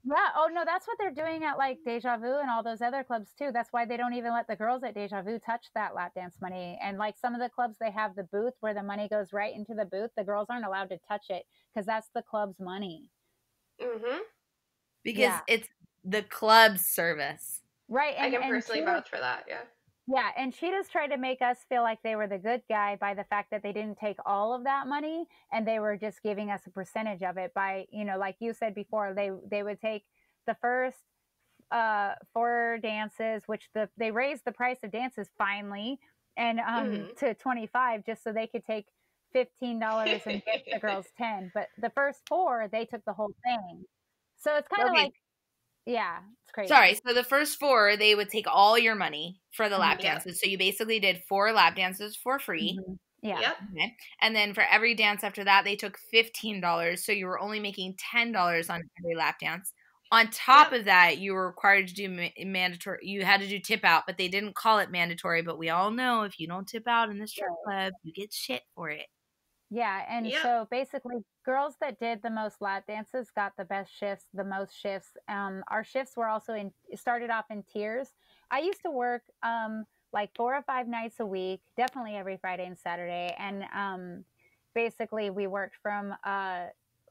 Yeah. Oh no, that's what they're doing at like Deja Vu and all those other clubs too. That's why they don't even let the girls at Deja Vu touch that lap dance money. And like some of the clubs, they have the booth where the money goes right into the booth. The girls aren't allowed to touch it because that's the club's money. Mm-hmm. Yeah. Because it's the club's service. Right. I can And personally Cheetah, vouch for that. Yeah. yeah, and Cheetah's tried to make us feel like they were the good guy by the fact that they didn't take all of that money and they were just giving us a percentage of it by, like you said before, they would take the first four dances, which they raised the price of dances finally, and Mm-hmm. to 25 just so they could take $15 and give the girls 10. But the first four, they took the whole thing. So it's kind of Okay, like, yeah, it's sorry. crazy. So the first four, they would take all your money for the lap Mhm. Yep. dances. So you basically did 4 lap dances for free. Mhm. Yeah. Yep. Okay. And then for every dance after that, they took $15. So you were only making $10 on every lap dance. On top Yep. of that, you were required to do mandatory. You had to do tip out, but they didn't call it mandatory. But we all know if you don't tip out in the strip Right. club, you get shit for it. Yeah, and Yep. so basically, girls that did the most lap dances got the best shifts, the most shifts. Our shifts were also started off in tiers. I used to work like 4 or 5 nights a week, definitely every Friday and Saturday, and basically we worked from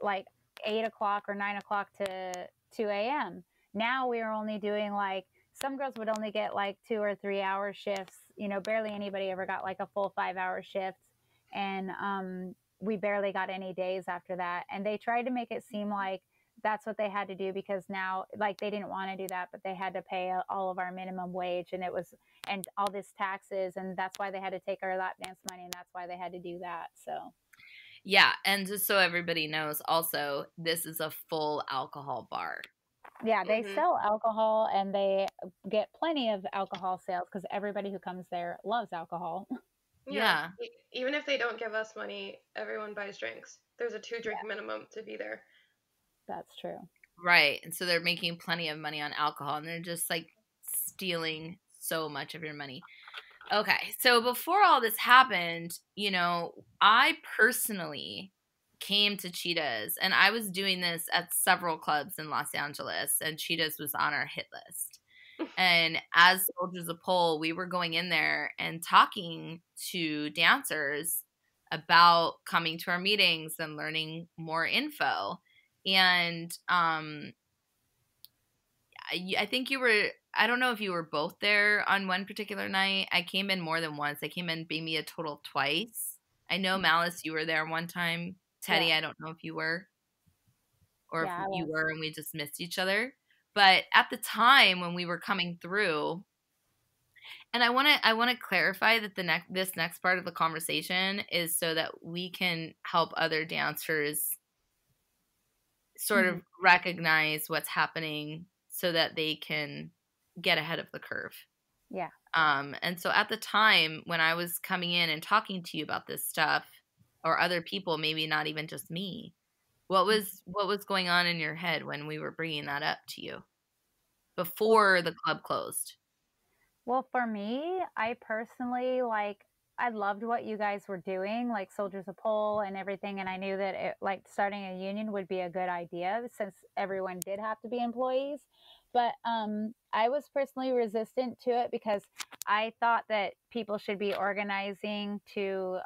like 8 o'clock or 9 o'clock to 2 a.m. Now we are only doing like some girls would only get like 2 or 3 hour shifts. Barely anybody ever got like a full 5 hour shift, and we barely got any days after that. And they tried to make it seem like that's what they had to do because now, like, they didn't want to do that, but they had to pay all of our minimum wage, and all this taxes, and that's why they had to take our lap dance money, and that's why they had to do that. So Yeah, and just so everybody knows, also this is a full alcohol bar. yeah, they Mm-hmm. sell alcohol and they get plenty of alcohol sales because everybody who comes there loves alcohol. Yeah. Yeah. Even if they don't give us money, everyone buys drinks. There's a 2 drink minimum to be there. That's true. Right. And so they're making plenty of money on alcohol and they're just like stealing so much of your money. Okay. So before all this happened, I personally came to Cheetah's and I was doing this at several clubs in Los Angeles and Cheetah's was on our hit list. And as Soldiers of Pole, we were going in there and talking to dancers about coming to our meetings and learning more info. And I think you were, I don't know if you were both there on one particular night. I came in more than once. I came in maybe a total of twice. I know Malice, you were there one time. Teddy, Yeah. I don't know if you were or if Yeah, I you was. were and we just missed each other. But at the time when we were coming through, and I want to clarify that this next part of the conversation is so that we can help other dancers sort Mhm. of recognize what's happening so that they can get ahead of the curve. Yeah. And so at the time when I was coming in and talking to you about this stuff, or other people, maybe not even just me, what was going on in your head when we were bringing that up to you before the club closed? Well, for me, I personally I loved what you guys were doing, like Soldiers of Pole and everything, and I knew that starting a union would be a good idea since everyone did have to be employees. But I was personally resistant to it because I thought that people should be organizing to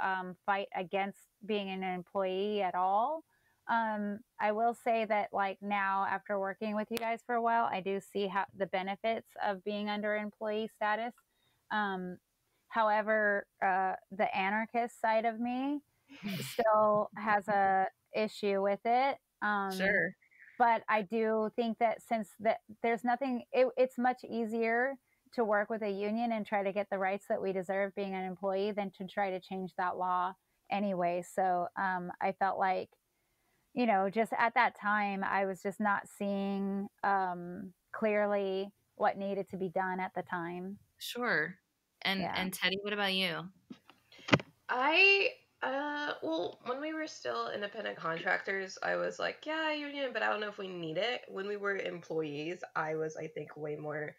fight against being an employee at all. I will say that like now after working with you guys for a while, I do see how the benefits of being under employee status. Um, however, the anarchist side of me still has a issue with it. Sure. But I do think that since that there's nothing, it's much easier to work with a union and try to get the rights that we deserve being an employee than to try to change that law anyway. So I felt like just at that time, I was just not seeing clearly what needed to be done at the time. Sure. And Yeah. Teddy, what about you? I well, when we were still independent contractors, I was like, yeah, union, but I don't know if we need it. When we were employees, I was, I think, way more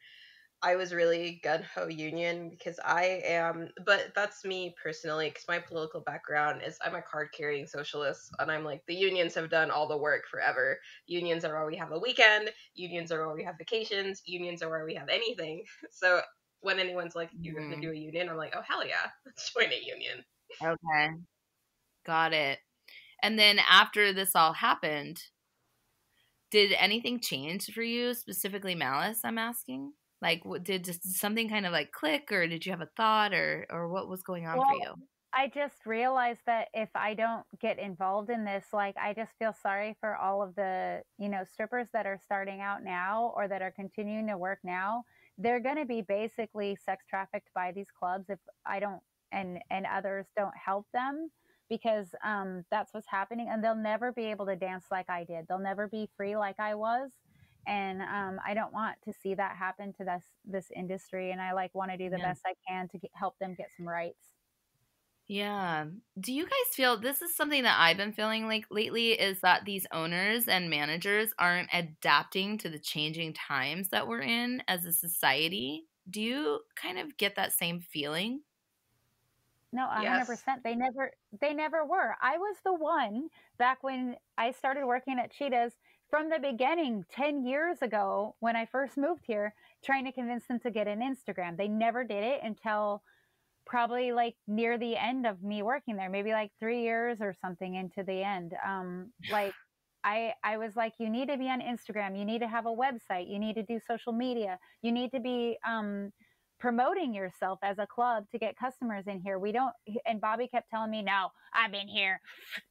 I was really gun ho union because I am, but that's me personally. Because my political background is I'm a card carrying socialist, and I'm like the unions have done all the work forever. Unions are where we have a weekend. Unions are where we have vacations. Unions are where we have anything. So when anyone's like, "You're gonna Mhm. do a union," I'm like, "Oh hell yeah, let's join a union." Okay. Got it. And then after this all happened, did anything change for you, specifically Malice, I'm asking? Like, what did just something kind of like click, or did you have a thought, or what was going on for Well, you? I just realized that if I don't get involved in this, like I just feel sorry for all of the, strippers that are starting out now or that are continuing to work now. They're going to be basically sex trafficked by these clubs if I don't and others don't help them because that's what's happening and they'll never be able to dance like I did. They'll never be free like I was. And I don't want to see that happen to this industry. And I like want to do the Yeah. best I can to help them get some rights. Yeah. Do you guys feel this is something that I've been feeling like lately is that these owners and managers aren't adapting to the changing times that we're in as a society? Do you kind of get that same feeling? No, Yes. 100%. They never were. I was the one back when I started working at Cheetahs from the beginning 10 years ago when I first moved here, trying to convince them to get an Instagram. They never did it until probably like near the end of me working there, maybe like 3 years or something into the end. Like I was like, you need to be on Instagram, you need to have a website, you need to do social media, you need to be promoting yourself as a club to get customers in here. We don't, and Bobby kept telling me, no, I've been here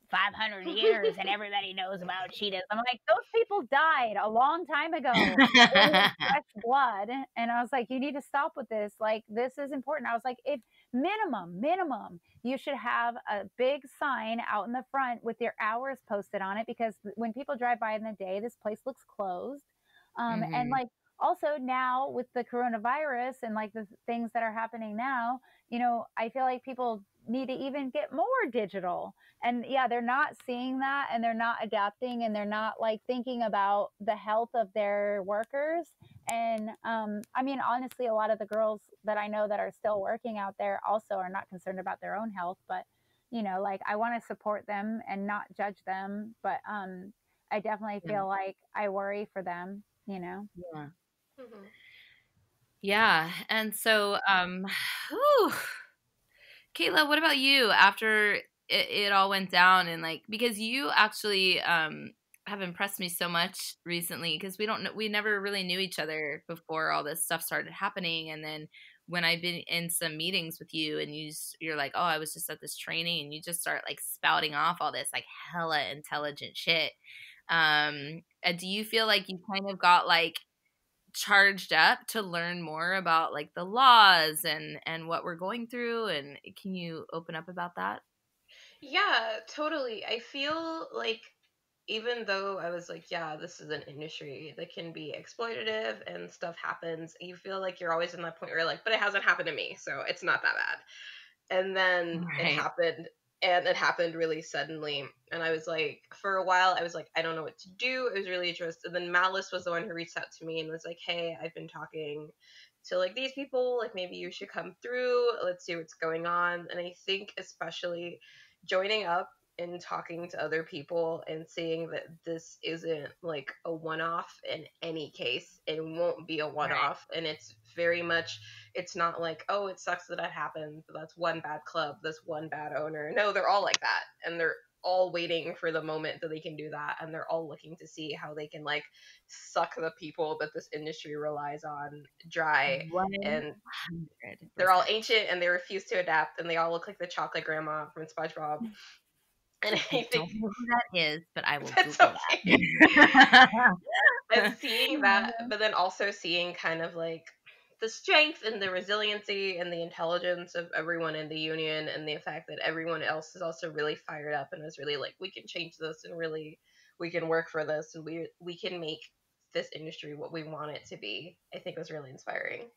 500 years and everybody knows about cheetahs. I'm like, those people died a long time ago. They need fresh blood. And I was like, you need to stop with this. Like, this is important. I was like, if minimum, you should have a big sign out in the front with your hours posted on it because when people drive by in the day, this place looks closed. And Mhm. like, also now with the coronavirus and like the things that are happening now, I feel like people need to even get more digital. And yeah, they're not seeing that and they're not adapting and they're not like thinking about the health of their workers. And I mean, honestly, a lot of the girls that I know that are still working out there also are not concerned about their own health, but like I want to support them and not judge them, but I definitely Yeah. feel like I worry for them. Yeah. Hmm. Yeah. And so, whew, Kayla, what about you after it all went down and like because you actually have impressed me so much recently because we don't know we never really knew each other before all this stuff started happening and then when I've been in some meetings with you and you're like, "Oh, I was just at this training," and you just start like spouting off all this like hella intelligent shit. Do you feel like you kind of got like charged up to learn more about like the laws and what we're going through and can you open up about that? Yeah, totally. I feel like even though I was like, yeah, this is an industry that can be exploitative and stuff happens, you feel like you're always in that point where you're like, but it hasn't happened to me, so it's not that bad. And then it Right. happened, and it happened really suddenly. And I was like, for a while, I was like, I don't know what to do. It was really interesting. And then Malice was the one who reached out to me and was like, hey, I've been talking to like these people, like maybe you should come through. Let's see what's going on. And I think especially joining up and talking to other people and seeing that this isn't like a one-off in any case, it won't be a Right. one-off, and it's very much, it's not like, oh, it sucks that that happened, but that's one bad club, that's one bad owner. No, they're all like that, and they're all waiting for the moment that they can do that, and they're all looking to see how they can like suck the people that this industry relies on dry. And they're all 100%. ancient and they refuse to adapt, and they all look like the chocolate grandma from SpongeBob. And I I think don't know who that is, but I will that's Google okay. that. But seeing that, but then also seeing kind of like the strength and the resiliency and the intelligence of everyone in the union, and the fact that everyone else is also really fired up and is really like, we can change this, and really we can work for this, and we can make this industry what we want it to be, I think was really inspiring.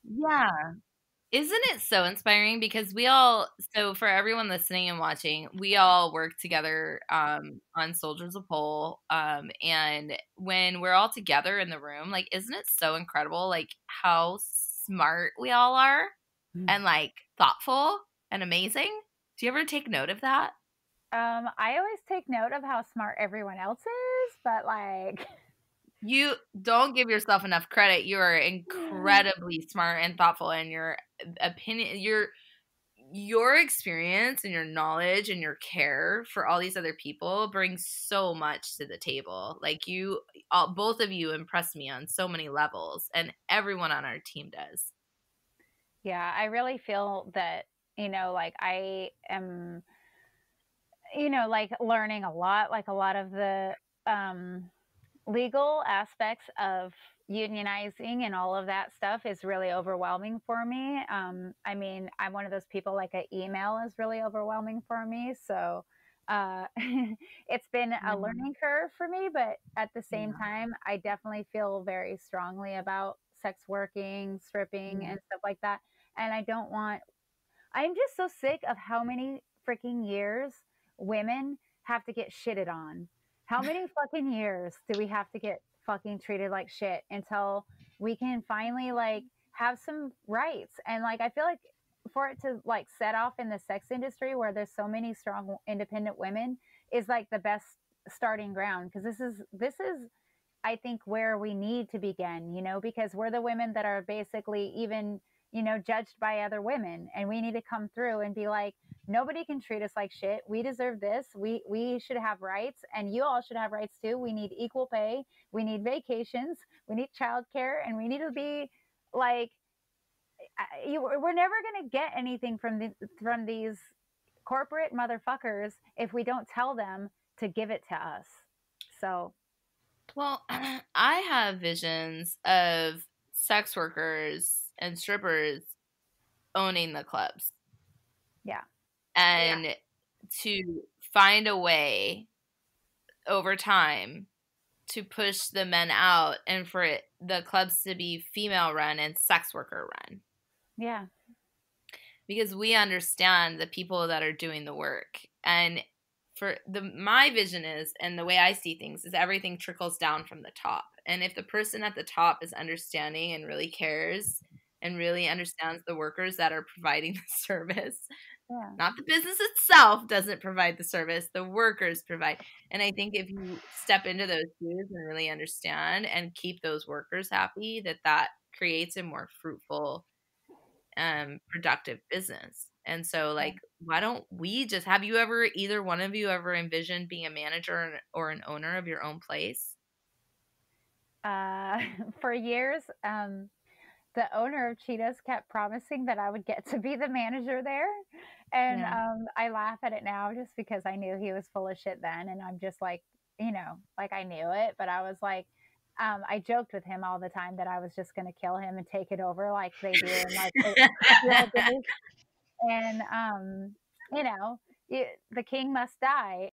Yeah. Isn't it so inspiring? Because we all, so for everyone listening and watching, we all work together on Soldiers of Pole. And when we're all together in the room, like, isn't it so incredible, like, how smart we all are and, like, thoughtful and amazing? Do you ever take note of that? I always take note of how smart everyone else is, but like, You don't give yourself enough credit. You are incredibly smart and thoughtful, and your opinion, your experience and your knowledge and your care for all these other people brings so much to the table. Like, both of you impress me on so many levels, and everyone on our team does. yeah, I really feel that, like I am, like learning a lot, like a lot of the legal aspects of unionizing and all of that stuff is really overwhelming for me. I mean, I'm one of those people, like an email is really overwhelming for me. So it's been a learning curve for me, but at the same time, I definitely feel very strongly about sex working, stripping, and stuff like that. And I'm just so sick of how many freaking years women have to get shitted on. How many fucking years do we have to get fucking treated like shit until we can finally like have some rights? And like I feel like for it to like set off in the sex industry where there's so many strong independent women is like the best starting ground, because this is I think where we need to begin, because we're the women that are basically even, judged by other women. And we need to come through and be like, nobody can treat us like shit. We deserve this. We should have rights, and you all should have rights too. We need equal pay. We need vacations. We need childcare, and we need to be like, we're never going to get anything from these corporate motherfuckers if we don't tell them to give it to us. So, well, I have visions of sex workers and strippers owning the clubs. Yeah. And to find a way over time to push the men out and for the clubs to be female run and sex worker run. Yeah. Because we understand the people that are doing the work. And my vision is, and the way I see things, is everything trickles down from the top. And if the person at the top is understanding and really cares and really understands the workers that are providing the service, not the business itself doesn't provide the service, the workers provide. And I think if you step into those shoes and really understand and keep those workers happy, that creates a more fruitful, productive business. And so, like, why don't we just, have you ever, either one of you ever envisioned being a manager or an owner of your own place? For years, the owner of Cheetahs kept promising that I would get to be the manager there. And I laugh at it now just because I knew he was full of shit then. And I'm just like, like I knew it, but I was like, I joked with him all the time that I was just going to kill him and take it over like they do in like and the king must die.